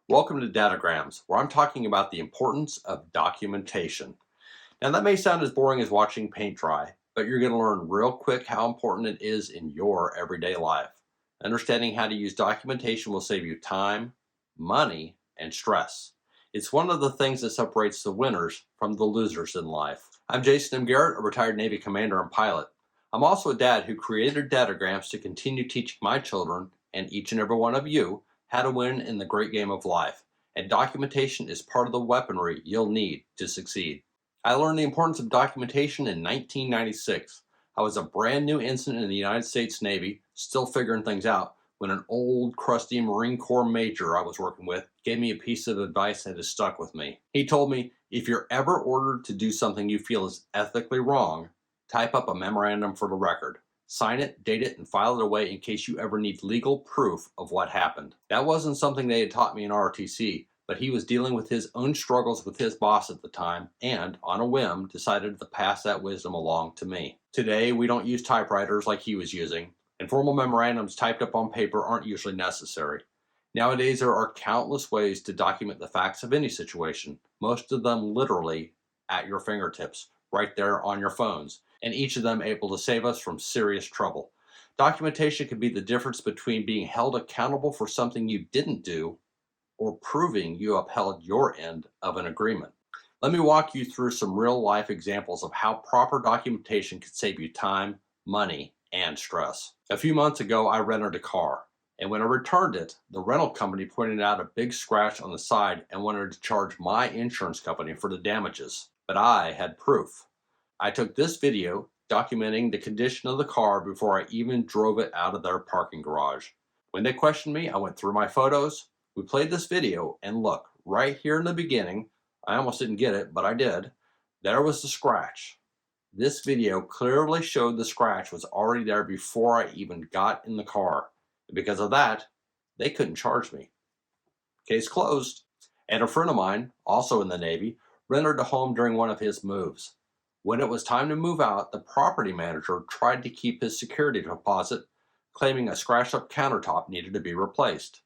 Welcome to Dadograms, where I'm talking about the importance of documentation. Now, that may sound as boring as watching paint dry, but you're going to learn real quick how important it is in your everyday life. Understanding how to use documentation will save you time, money, and stress. It's one of the things that separates the winners from the losers in life. I'm Jason M. Garrett, a retired Navy commander and pilot. I'm also a dad who created Dadograms to continue teaching my children, and each and every one of you, how to win in the great game of life. And documentation is part of the weaponry you'll need to succeed. I learned the importance of documentation in 1996. I was a brand new ensign in the United States Navy, still figuring things out, when an old, crusty Marine Corps major I was working with gave me a piece of advice that has stuck with me. He told me, if you're ever ordered to do something you feel is ethically wrong, type up a memorandum for the record. Sign it, date it, and file it away in case you ever need legal proof of what happened. That wasn't something they had taught me in ROTC, but he was dealing with his own struggles with his boss at the time and, on a whim, decided to pass that wisdom along to me. Today, we don't use typewriters like he was using, and formal memorandums typed up on paper aren't usually necessary. Nowadays, there are countless ways to document the facts of any situation, most of them literally at your fingertips, right there on your phones, and each of them able to save us from serious trouble. Documentation can be the difference between being held accountable for something you didn't do or proving you upheld your end of an agreement. Let me walk you through some real life examples of how proper documentation can save you time, money, and stress. A few months ago, I rented a car, and when I returned it, the rental company pointed out a big scratch on the side and wanted to charge my insurance company for the damages. But I had proof. I took this video documenting the condition of the car before I even drove it out of their parking garage. When they questioned me, I went through my photos. We played this video, and look, right here in the beginning, I almost didn't get it, but I did. There was the scratch. This video clearly showed the scratch was already there before I even got in the car. And because of that, they couldn't charge me. Case closed. And a friend of mine, also in the Navy, rented a home during one of his moves. When it was time to move out, the property manager tried to keep his security deposit, claiming a scratched up countertop needed to be replaced.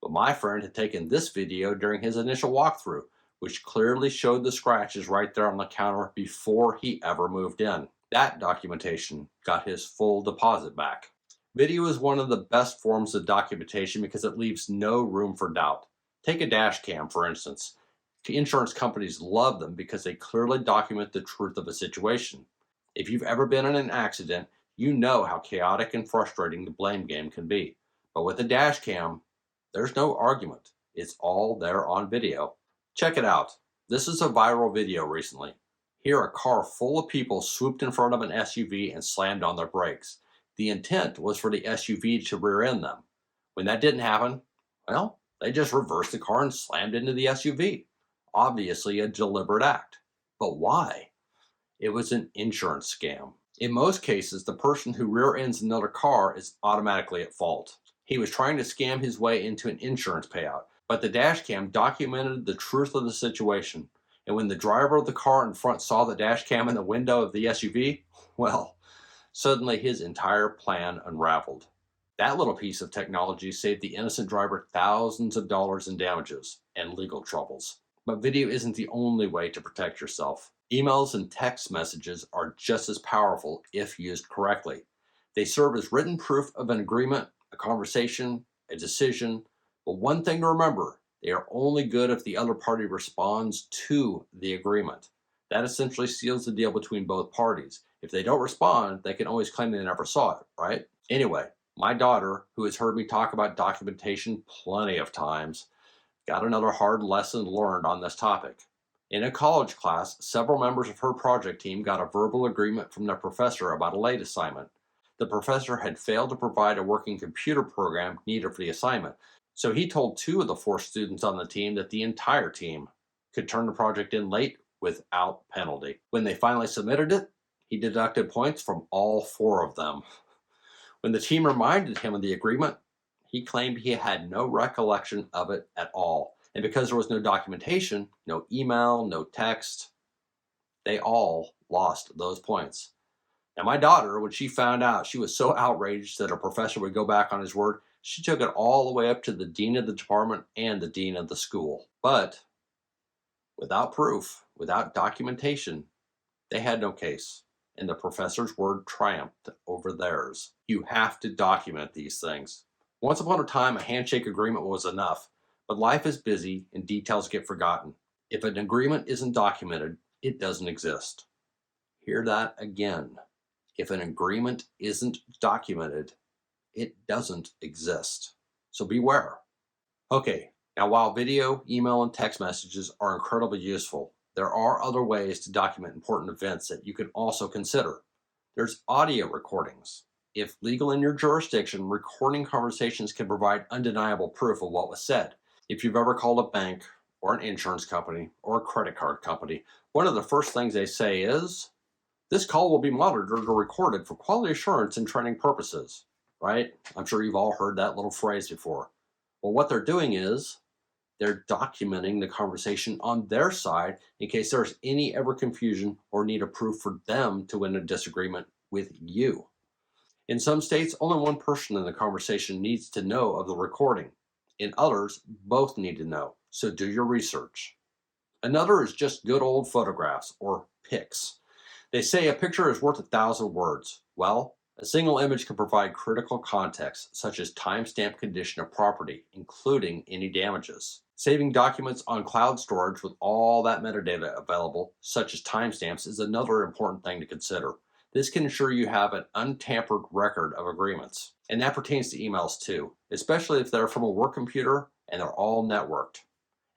But my friend had taken this video during his initial walkthrough, which clearly showed the scratches right there on the counter before he ever moved in. That documentation got his full deposit back. Video is one of the best forms of documentation because it leaves no room for doubt. Take a dash cam, for instance. Insurance companies love them because they clearly document the truth of a situation. If you've ever been in an accident, you know how chaotic and frustrating the blame game can be. But with a dash cam, there's no argument. It's all there on video. Check it out. This is a viral video recently. Here, a car full of people swooped in front of an SUV and slammed on their brakes. The intent was for the SUV to rear end them. When that didn't happen, well, they just reversed the car and slammed into the SUV. Obviously a deliberate act. But why? It was an insurance scam. In most cases, the person who rear ends another car is automatically at fault. He was trying to scam his way into an insurance payout, but the dash cam documented the truth of the situation. And when the driver of the car in front saw the dash cam in the window of the SUV, well, suddenly his entire plan unraveled. That little piece of technology saved the innocent driver thousands of dollars in damages and legal troubles. But video isn't the only way to protect yourself. Emails and text messages are just as powerful if used correctly. They serve as written proof of an agreement, a conversation, a decision. But one thing to remember, they are only good if the other party responds to the agreement. That essentially seals the deal between both parties. If they don't respond, they can always claim they never saw it, right? Anyway, my daughter, who has heard me talk about documentation plenty of times, got another hard lesson learned on this topic. In a college class, several members of her project team got a verbal agreement from their professor about a late assignment. The professor had failed to provide a working computer program needed for the assignment, so he told 2 of the 4 students on the team that the entire team could turn the project in late without penalty. When they finally submitted it, he deducted points from all 4 of them. When the team reminded him of the agreement, he claimed he had no recollection of it at all. And because there was no documentation, no email, no text, they all lost those points. Now, my daughter, when she found out, she was so outraged that her professor would go back on his word. She took it all the way up to the dean of the department and the dean of the school. But without proof, without documentation, they had no case. And the professor's word triumphed over theirs. You have to document these things. Once upon a time, a handshake agreement was enough, but life is busy and details get forgotten. If an agreement isn't documented, it doesn't exist. Hear that again. If an agreement isn't documented, it doesn't exist. So beware. Okay, now while video, email, and text messages are incredibly useful, there are other ways to document important events that you can also consider. There's audio recordings. If legal in your jurisdiction, recording conversations can provide undeniable proof of what was said. If you've ever called a bank or an insurance company or a credit card company, one of the first things they say is, "This call will be monitored or recorded for quality assurance and training purposes," right? I'm sure you've all heard that little phrase before. Well, what they're doing is they're documenting the conversation on their side in case there's any ever confusion or need a proof for them to win a disagreement with you. In some states, only one person in the conversation needs to know of the recording. In others, both need to know, so do your research. Another is just good old photographs, or pics. They say a picture is worth 1,000 words. Well, a single image can provide critical context, such as timestamp condition of property, including any damages. Saving documents on cloud storage with all that metadata available, such as timestamps, is another important thing to consider. This can ensure you have an untampered record of agreements. And that pertains to emails too, especially if they're from a work computer and they're all networked.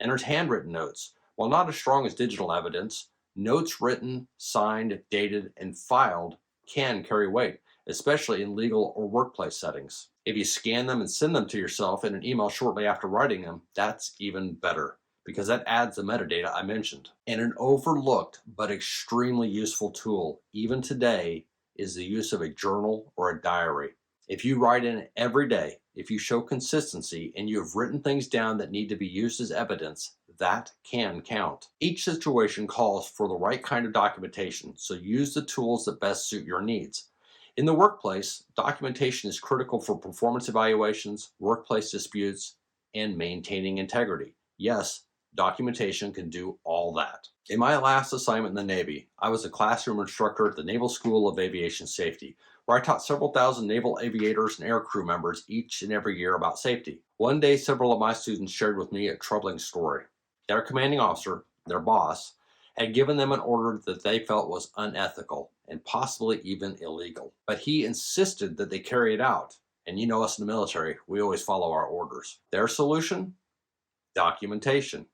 And there's handwritten notes. While not as strong as digital evidence, notes written, signed, dated, and filed can carry weight, especially in legal or workplace settings. If you scan them and send them to yourself in an email shortly after writing them, that's even better, because that adds the metadata I mentioned. And an overlooked but extremely useful tool, even today, is the use of a journal or a diary. If you write in it every day, if you show consistency, and you have written things down that need to be used as evidence, that can count. Each situation calls for the right kind of documentation, so use the tools that best suit your needs. In the workplace, documentation is critical for performance evaluations, workplace disputes, and maintaining integrity. Yes, documentation can do all that. In my last assignment in the Navy, I was a classroom instructor at the Naval School of Aviation Safety, where I taught several thousand naval aviators and aircrew members each and every year about safety. One day, several of my students shared with me a troubling story. Their commanding officer, their boss, had given them an order that they felt was unethical and possibly even illegal. But he insisted that they carry it out. And you know us in the military, we always follow our orders. Their solution? Documentation.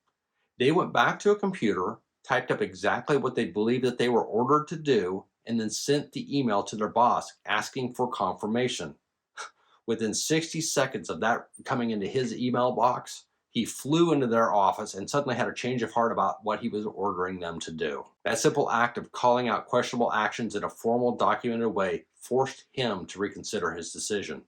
They went back to a computer, typed up exactly what they believed that they were ordered to do, and then sent the email to their boss asking for confirmation. Within 60 seconds of that coming into his email box, he flew into their office and suddenly had a change of heart about what he was ordering them to do. That simple act of calling out questionable actions in a formal, documented way forced him to reconsider his decision.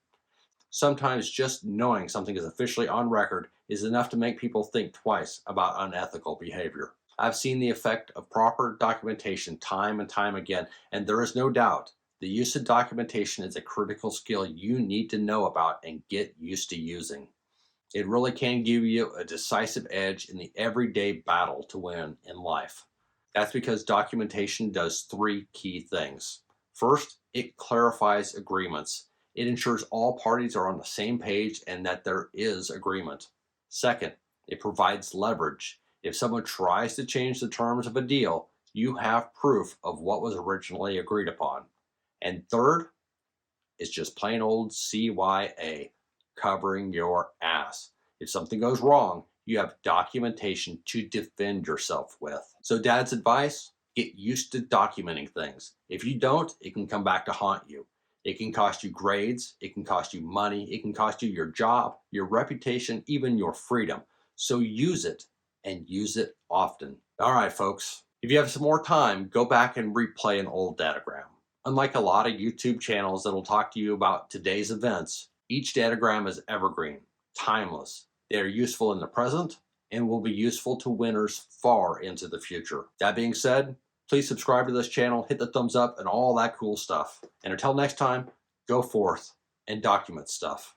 Sometimes just knowing something is officially on record is enough to make people think twice about unethical behavior. I've seen the effect of proper documentation time and time again, and there is no doubt the use of documentation is a critical skill you need to know about and get used to using. It really can give you a decisive edge in the everyday battle to win in life. That's because documentation does three key things. First, it clarifies agreements. It ensures all parties are on the same page and that there is agreement. Second, it provides leverage. If someone tries to change the terms of a deal, you have proof of what was originally agreed upon. And third, it's just plain old CYA, covering your ass. If something goes wrong, you have documentation to defend yourself with. So Dad's advice, get used to documenting things. If you don't, it can come back to haunt you. It can cost you grades, it can cost you money, it can cost you your job, your reputation, even your freedom. So use it, and use it often. All right, folks, if you have some more time, go back and replay an old datagram. Unlike a lot of YouTube channels that'll talk to you about today's events, each datagram is evergreen, timeless. They are useful in the present and will be useful to winners far into the future. That being said, please subscribe to this channel, hit the thumbs up, and all that cool stuff. And until next time, go forth and document stuff.